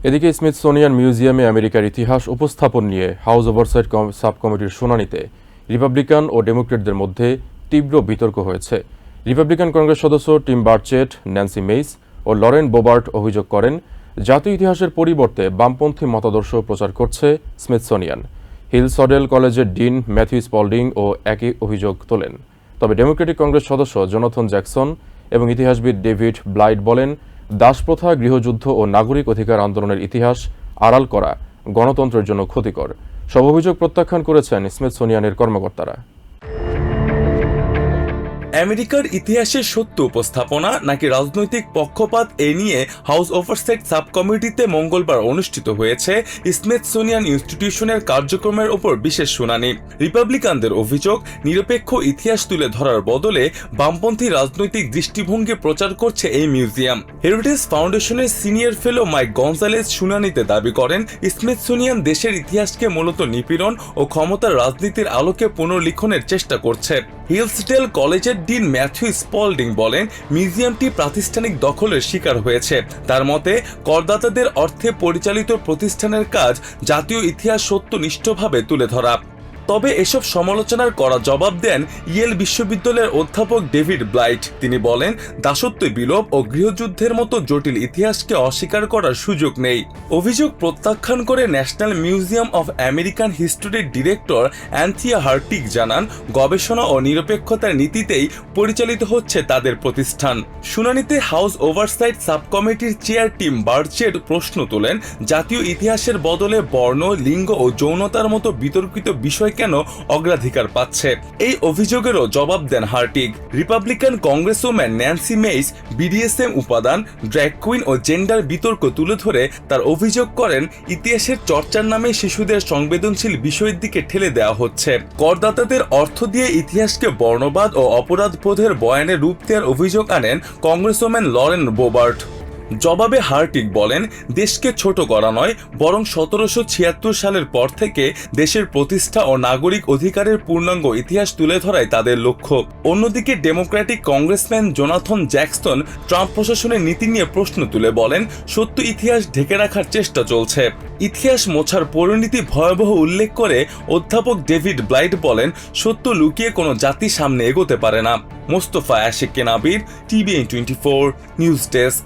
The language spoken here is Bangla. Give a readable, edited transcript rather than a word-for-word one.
এদিকে স্মিথসোনিয়ান মিউজিয়ামে আমেরিকার ইতিহাস উপস্থাপন নিয়ে হাউস ওভারসাইট সাব কমিটির শুনানিতে রিপাবলিকান ও ডেমোক্রেটদের মধ্যে তীব্র বিতর্ক হয়েছে। রিপাবলিকান কংগ্রেস সদস্য টিম বার্চেট, ন্যান্সি মেইস ও লরেন বোবার্ট অভিযোগ করেন, জাতীয় ইতিহাসের পরিবর্তে বামপন্থী মতাদর্শ প্রচার করছে স্মিথসোনিয়ান। হিলসডেল কলেজের ডিন ম্যাথিউ স্পল্ডিং ও একই অভিযোগ তোলেন। তবে ডেমোক্রেটিক কংগ্রেস সদস্য জোনাথন জ্যাকসন এবং ইতিহাসবিদ ডেভিড ব্লাইট বলেন, দাসপ্রথা, গৃহযুদ্ধ ও নাগরিক অধিকার আন্দোলনের ইতিহাস আড়াল করা গণতন্ত্রের জন্য ক্ষতিকর। সব অভিযোগ প্রত্যাখ্যান করেছেন স্মিথসোনিয়ানের কর্মকর্তারা। আমেরিকার ইতিহাসের সত্য উপস্থাপনা নাকি রাজনৈতিক পক্ষপাত এ নিয়ে হাউস ওভারসাইট সাব কমিটিতে মঙ্গলবার অনুষ্ঠিত হয়েছে স্মিথসোনিয়ান ইনস্টিটিউশনের কার্যক্রমের উপর বিশেষ শুনানি। রিপাবলিকানদের অভিযোগ, নিরপেক্ষ ইতিহাস তুলে ধরার বদলে বামপন্থী রাজনৈতিক দৃষ্টিভঙ্গি প্রচার করছে এই মিউজিয়াম। হেরিটেজ ফাউন্ডেশনের সিনিয়র ফেলো মাইক গনজালেস শুনানিতে দাবি করেন, স্মিথসোনিয়ান দেশের ইতিহাসকে মূলত নিপীড়ন ও ক্ষমতার রাজনীতির আলোকে পুনর্লিখনের চেষ্টা করছে। হিলসডেল কলেজের ডিন ম্যাথিউ স্পল্ডিং বলেন, মিউজিয়ামটি প্রাতিষ্ঠানিক দখলের শিকার হয়েছে। তার মতে, করদাতাদের অর্থে পরিচালিত প্রতিষ্ঠানের কাজ জাতীয় ইতিহাস সত্যনিষ্ঠভাবে তুলে ধরা। তবে এসব সমালোচনার কড়া জবাব দেন ইয়েল বিশ্ববিদ্যালয়ের অধ্যাপক ডেভিড ব্লাইট। তিনি বলেন, দাসত্ব বিলোপ ও গৃহযুদ্ধের মতো জটিল ইতিহাসকে অস্বীকার করার সুযোগ নেই। অভিযোগ প্রত্যাখ্যান করে ন্যাশনাল মিউজিয়াম অফ আমেরিকান হিস্ট্রির ডিরেক্টর অ্যান্থিয়া হার্টিগ জানান, গবেষণা ও নিরপেক্ষতার নীতিতেই পরিচালিত হচ্ছে তাদের প্রতিষ্ঠান। শুনানিতে হাউস ওভারসাইট সাব কমিটির চেয়ার টিম বার্চেট প্রশ্ন তোলেন, জাতীয় ইতিহাসের বদলে বর্ণ, লিঙ্গ ও যৌনতার মতো বিতর্কিত বিষয় কেন অগ্রাধিকার পাচ্ছে। এই অভিযোগেরও জবাব দেন হার্টিগ। রিপাবলিকান কংগ্রেসম্যান ন্যান্সি মেইস বিডিএসএম উপাদান, ড্র্যাগ কুইন ও জেন্ডার বিতর্ক তুলে ধরে তার অভিযোগ করেন, ইতিহাসের চর্চার নামে শিশুদের সংবেদনশীল বিষয়ের দিকে ঠেলে দেওয়া হচ্ছে। করদাতাদের অর্থ দিয়ে ইতিহাসকে বর্ণবাদ ও অপরাধবোধের বয়ানে রূপ দেওয়ার অভিযোগ আনেন কংগ্রেসম্যান লরেন বোবার্ট। জবাবে হার্টিগ বলেন, দেশকে ছোট করা নয়, বরং 1776 সালের পর থেকে দেশের প্রতিষ্ঠা ও নাগরিক অধিকারের পূর্ণাঙ্গ ইতিহাস তুলে ধরাই তাদের লক্ষ্য। অন্যদিকে Democratic congressman Jonathan Jackson Trump প্রশাসনের নীতি নিয়ে প্রশ্ন তুলে বলেন, সত্য ইতিহাস ঢেকে রাখার চেষ্টা চলছে। ইতিহাস মোছার পরিণতি ভয়াবহ উল্লেখ করে অধ্যাপক ডেভিড ব্লাইট বলেন, সত্য লুকিয়ে কোনো জাতি সামনে এগোতে পারে না। Mostafa Ashik Kenabir, TVN24 news desk.